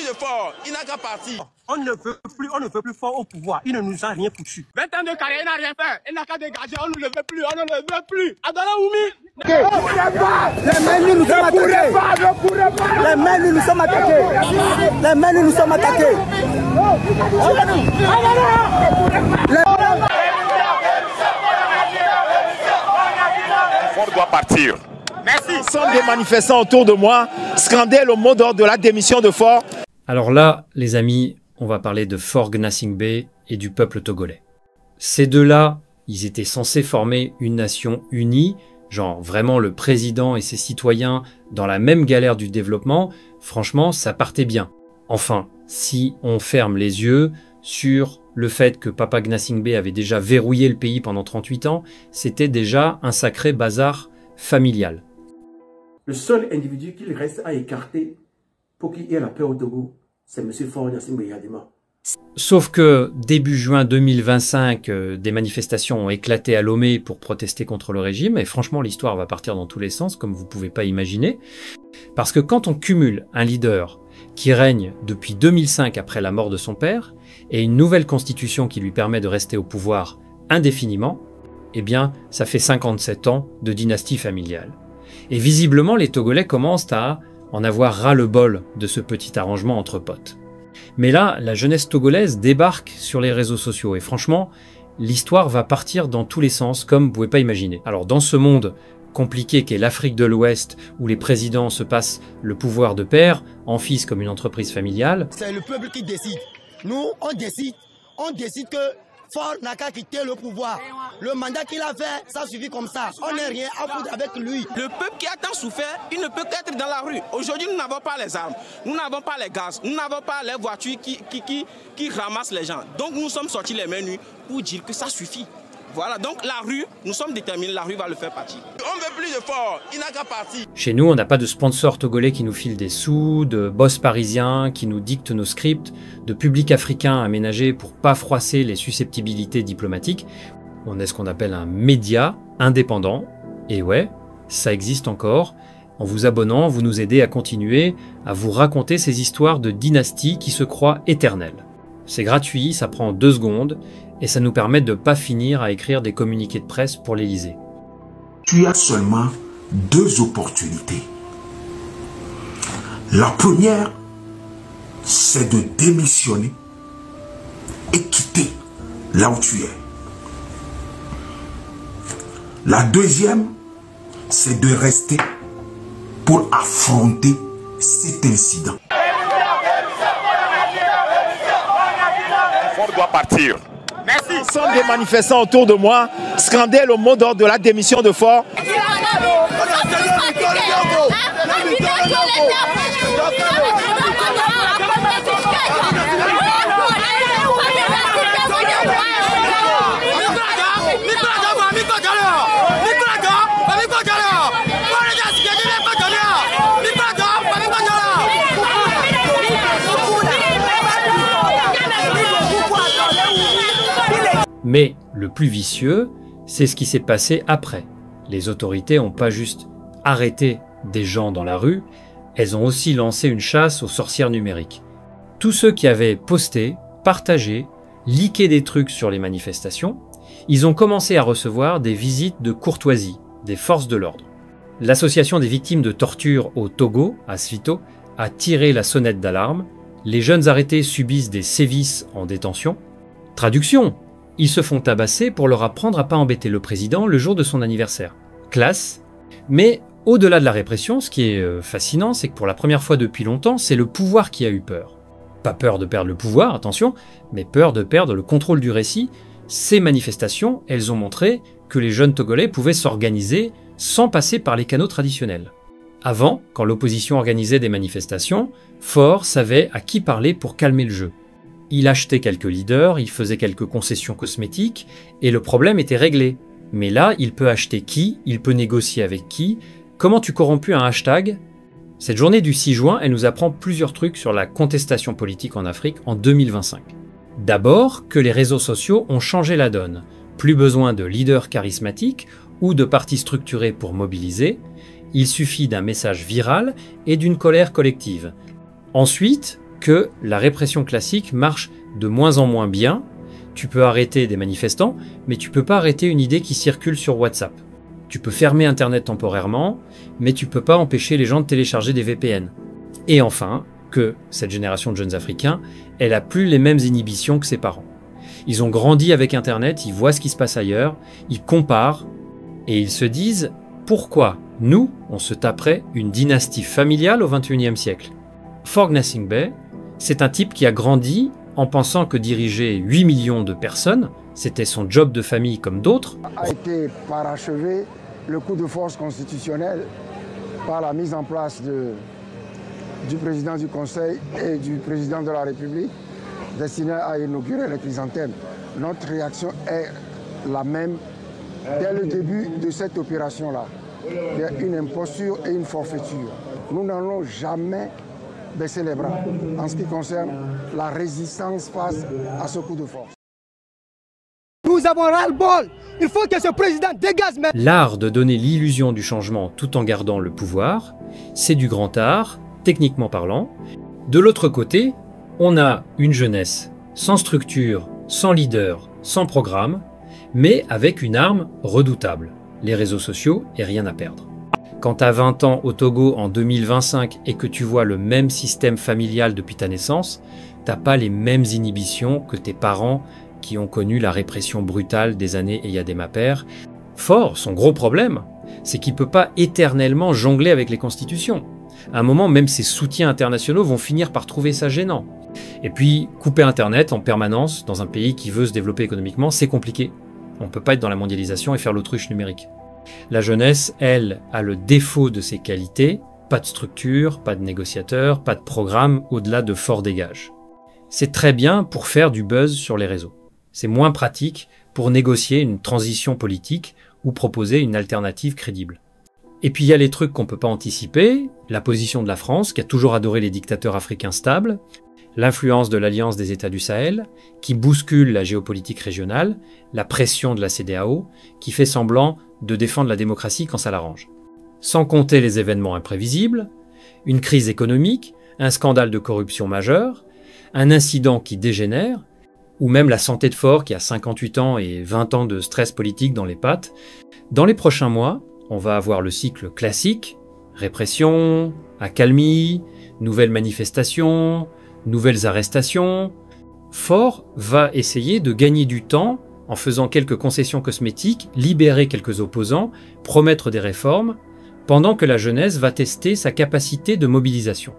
plus de fort, il n'a qu'à partir. On ne veut plus fort au pouvoir, il ne nous a rien foutu. 20 ans de carrière, il n'a rien fait, il n'a qu'à dégager, on ne le veut plus, on ne le veut plus. Adala Oumi. Les mains nous sommes attaqués. Les mains nous sommes attaqués. Les mains nous sommes attaqués. Fort doit partir. Merci. Ce sont des manifestants autour de moi, scandaient le mot d'ordre de la démission de Faure. Alors là, les amis, on va parler de Faure Gnassingbé et du peuple togolais. Ces deux-là, ils étaient censés former une nation unie, genre vraiment le président et ses citoyens dans la même galère du développement. Franchement, ça partait bien. Enfin, si on ferme les yeux sur le fait que Papa Gnassingbé avait déjà verrouillé le pays pendant 38 ans, c'était déjà un sacré bazar familial. Le seul individu qu'il reste à écarter pour qu'il y ait la paix au Togo, c'est M. Faure Gnassingbé Yadema. Sauf que début juin 2025, des manifestations ont éclaté à Lomé pour protester contre le régime, et franchement l'histoire va partir dans tous les sens, comme vous pouvez pas imaginer. Parce que quand on cumule un leader qui règne depuis 2005 après la mort de son père, et une nouvelle constitution qui lui permet de rester au pouvoir indéfiniment, eh bien ça fait 57 ans de dynastie familiale. Et visiblement les Togolais commencent à en avoir ras-le-bol de ce petit arrangement entre potes. Mais là, la jeunesse togolaise débarque sur les réseaux sociaux et franchement, l'histoire va partir dans tous les sens comme vous pouvez pas imaginer. Alors dans ce monde compliqué qu'est l'Afrique de l'Ouest où les présidents se passent le pouvoir de père en fils comme une entreprise familiale. C'est le peuple qui décide. Nous, on décide que Faure n'a qu'à quitter le pouvoir. Le mandat qu'il a fait, ça suffit comme ça. On n'est rien à foutre avec lui. Le peuple qui a tant souffert, il ne peut qu'être dans la rue. Aujourd'hui, nous n'avons pas les armes, nous n'avons pas les gaz, nous n'avons pas les voitures qui ramassent les gens. Donc nous sommes sortis les mains nues pour dire que ça suffit. Voilà, donc la rue, nous sommes déterminés, la rue va le faire partir. On ne veut plus de fort, il n'a qu'à partir. Chez nous, on n'a pas de sponsors togolais qui nous filent des sous, de boss parisiens qui nous dictent nos scripts, de publics africains aménagés pour pas froisser les susceptibilités diplomatiques. On est ce qu'on appelle un média indépendant. Et ouais, ça existe encore. En vous abonnant, vous nous aidez à continuer à vous raconter ces histoires de dynasties qui se croient éternelles. C'est gratuit, ça prend 2 secondes, et ça nous permet de ne pas finir à écrire des communiqués de presse pour l'Élysée. Tu as seulement 2 opportunités. La première, c'est de démissionner et quitter là où tu es. La deuxième, c'est de rester pour affronter cet incident. Fort doit partir. Merci. Ce sont des manifestants autour de moi, scandaient le mot d'ordre de la démission de Faure. Mais le plus vicieux, c'est ce qui s'est passé après. Les autorités n'ont pas juste arrêté des gens dans la rue, elles ont aussi lancé une chasse aux sorcières numériques. Tous ceux qui avaient posté, partagé, leaké des trucs sur les manifestations, ils ont commencé à recevoir des visites de courtoisie des forces de l'ordre. L'association des victimes de torture au Togo, à Svito, a tiré la sonnette d'alarme. Les jeunes arrêtés subissent des sévices en détention. Traduction: ils se font tabasser pour leur apprendre à pas embêter le président le jour de son anniversaire. Classe. Mais au-delà de la répression, ce qui est fascinant, c'est que pour la première fois depuis longtemps, c'est le pouvoir qui a eu peur. Pas peur de perdre le pouvoir, attention, mais peur de perdre le contrôle du récit. Ces manifestations, elles ont montré que les jeunes Togolais pouvaient s'organiser sans passer par les canaux traditionnels. Avant, quand l'opposition organisait des manifestations, Faure savait à qui parler pour calmer le jeu. Il achetait quelques leaders, il faisait quelques concessions cosmétiques, et le problème était réglé. Mais là, il peut acheter qui, il peut négocier avec qui. Comment tu corrompes un hashtag? Cette journée du 6 juin, elle nous apprend plusieurs trucs sur la contestation politique en Afrique en 2025. D'abord, que les réseaux sociaux ont changé la donne. Plus besoin de leaders charismatiques ou de partis structurés pour mobiliser. Il suffit d'un message viral et d'une colère collective. Ensuite, que la répression classique marche de moins en moins bien. Tu peux arrêter des manifestants, mais tu peux pas arrêter une idée qui circule sur WhatsApp. Tu peux fermer Internet temporairement, mais tu peux pas empêcher les gens de télécharger des VPN. Et enfin, que cette génération de jeunes Africains, elle a plus les mêmes inhibitions que ses parents. Ils ont grandi avec Internet, ils voient ce qui se passe ailleurs, ils comparent, et ils se disent « Pourquoi nous, on se taperait une dynastie familiale au XXIe siècle ?» Faure Gnassingbé, c'est un type qui a grandi en pensant que diriger 8 millions de personnes, c'était son job de famille comme d'autres. A été parachevé le coup de force constitutionnel par la mise en place du président du Conseil et du président de la République destiné à inaugurer les chrysanthèmes. Notre réaction est la même dès le début de cette opération-là. Il y a une imposture et une forfaiture. Nous n'allons jamais baisser les bras en ce qui concerne la résistance face à ce coup de force. Nous avons ras-le-bol. Il faut que ce président dégage. L'art de donner l'illusion du changement tout en gardant le pouvoir, c'est du grand art, techniquement parlant. De l'autre côté, on a une jeunesse sans structure, sans leader, sans programme, mais avec une arme redoutable, les réseaux sociaux et rien à perdre. Quand tu as 20 ans au Togo en 2025 et que tu vois le même système familial depuis ta naissance, t'as pas les mêmes inhibitions que tes parents qui ont connu la répression brutale des années Eyadema Père. Faure, son gros problème, c'est qu'il peut pas éternellement jongler avec les constitutions. À un moment, même ses soutiens internationaux vont finir par trouver ça gênant. Et puis, couper Internet en permanence dans un pays qui veut se développer économiquement, c'est compliqué. On peut pas être dans la mondialisation et faire l'autruche numérique. La jeunesse, elle, a le défaut de ses qualités, pas de structure, pas de négociateur, pas de programme au-delà de forts dégages. C'est très bien pour faire du buzz sur les réseaux. C'est moins pratique pour négocier une transition politique ou proposer une alternative crédible. Et puis il y a les trucs qu'on peut pas anticiper, la position de la France, qui a toujours adoré les dictateurs africains stables, l'influence de l'Alliance des États du Sahel, qui bouscule la géopolitique régionale, la pression de la CEDEAO, qui fait semblant de défendre la démocratie quand ça l'arrange. Sans compter les événements imprévisibles, une crise économique, un scandale de corruption majeur, un incident qui dégénère, ou même la santé de Faure qui a 58 ans et 20 ans de stress politique dans les pattes. Dans les prochains mois, on va avoir le cycle classique, répression, accalmie, nouvelles manifestations, nouvelles arrestations. Faure va essayer de gagner du temps en faisant quelques concessions cosmétiques, libérer quelques opposants, promettre des réformes, pendant que la jeunesse va tester sa capacité de mobilisation.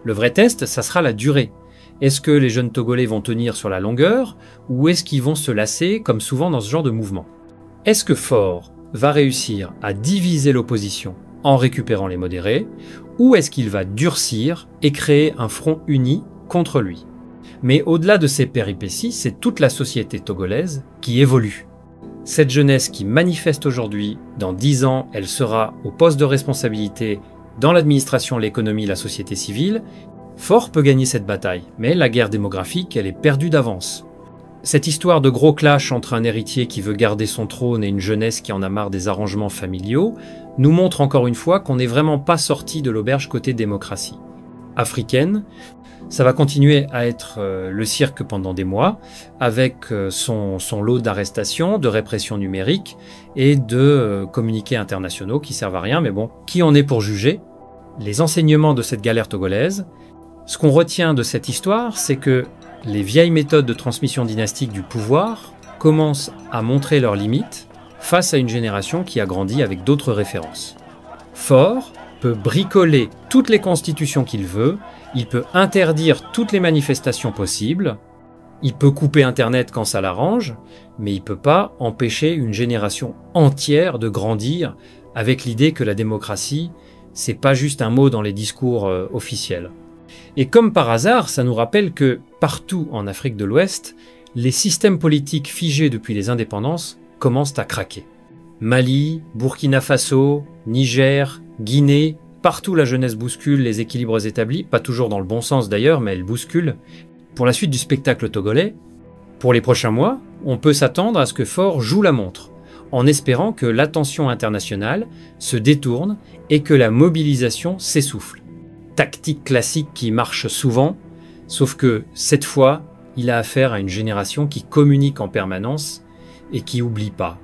Le vrai test, ça sera la durée. Est-ce que les jeunes Togolais vont tenir sur la longueur, ou est-ce qu'ils vont se lasser, comme souvent dans ce genre de mouvement? Est-ce que Faure va réussir à diviser l'opposition en récupérant les modérés, ou est-ce qu'il va durcir et créer un front uni contre lui? Mais au-delà de ces péripéties, c'est toute la société togolaise qui évolue. Cette jeunesse qui manifeste aujourd'hui, dans 10 ans, elle sera au poste de responsabilité dans l'administration, l'économie, la société civile. Faure peut gagner cette bataille, mais la guerre démographique, elle est perdue d'avance. Cette histoire de gros clash entre un héritier qui veut garder son trône et une jeunesse qui en a marre des arrangements familiaux nous montre encore une fois qu'on n'est vraiment pas sorti de l'auberge côté démocratie africaine. Ça va continuer à être le cirque pendant des mois, avec son lot d'arrestations, de répression numérique et de communiqués internationaux qui servent à rien, mais bon, qui en est pour juger? Les enseignements de cette galère togolaise, ce qu'on retient de cette histoire, c'est que les vieilles méthodes de transmission dynastique du pouvoir commencent à montrer leurs limites face à une génération qui a grandi avec d'autres références. Faure peut bricoler toutes les constitutions qu'il veut, il peut interdire toutes les manifestations possibles, il peut couper Internet quand ça l'arrange, mais il ne peut pas empêcher une génération entière de grandir avec l'idée que la démocratie, c'est pas juste un mot dans les discours officiels. Et comme par hasard, ça nous rappelle que partout en Afrique de l'Ouest, les systèmes politiques figés depuis les indépendances commencent à craquer. Mali, Burkina Faso, Niger, Guinée, partout la jeunesse bouscule les équilibres établis, pas toujours dans le bon sens d'ailleurs, mais elle bouscule. Pour la suite du spectacle togolais, pour les prochains mois, on peut s'attendre à ce que Faure joue la montre, en espérant que l'attention internationale se détourne et que la mobilisation s'essouffle. Tactique classique qui marche souvent, Sauf que cette fois, il a affaire à une génération qui communique en permanence et qui n'oublie pas.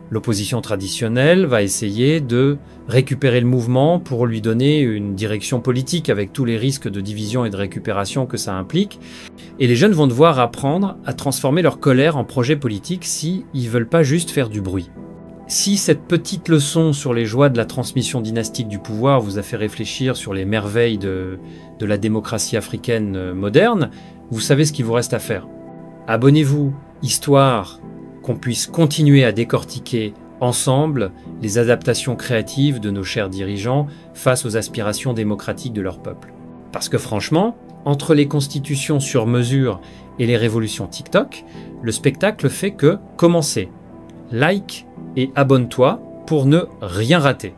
L'opposition traditionnelle va essayer de récupérer le mouvement pour lui donner une direction politique avec tous les risques de division et de récupération que ça implique. Et les jeunes vont devoir apprendre à transformer leur colère en projet politique s'ils ne veulent pas juste faire du bruit. Si cette petite leçon sur les joies de la transmission dynastique du pouvoir vous a fait réfléchir sur les merveilles de la démocratie africaine moderne, vous savez ce qu'il vous reste à faire. Abonnez-vous, histoire qu'on puisse continuer à décortiquer ensemble les adaptations créatives de nos chers dirigeants face aux aspirations démocratiques de leur peuple. Parce que franchement, entre les constitutions sur mesure et les révolutions TikTok, le spectacle fait que commencer. Like et abonne-toi pour ne rien rater.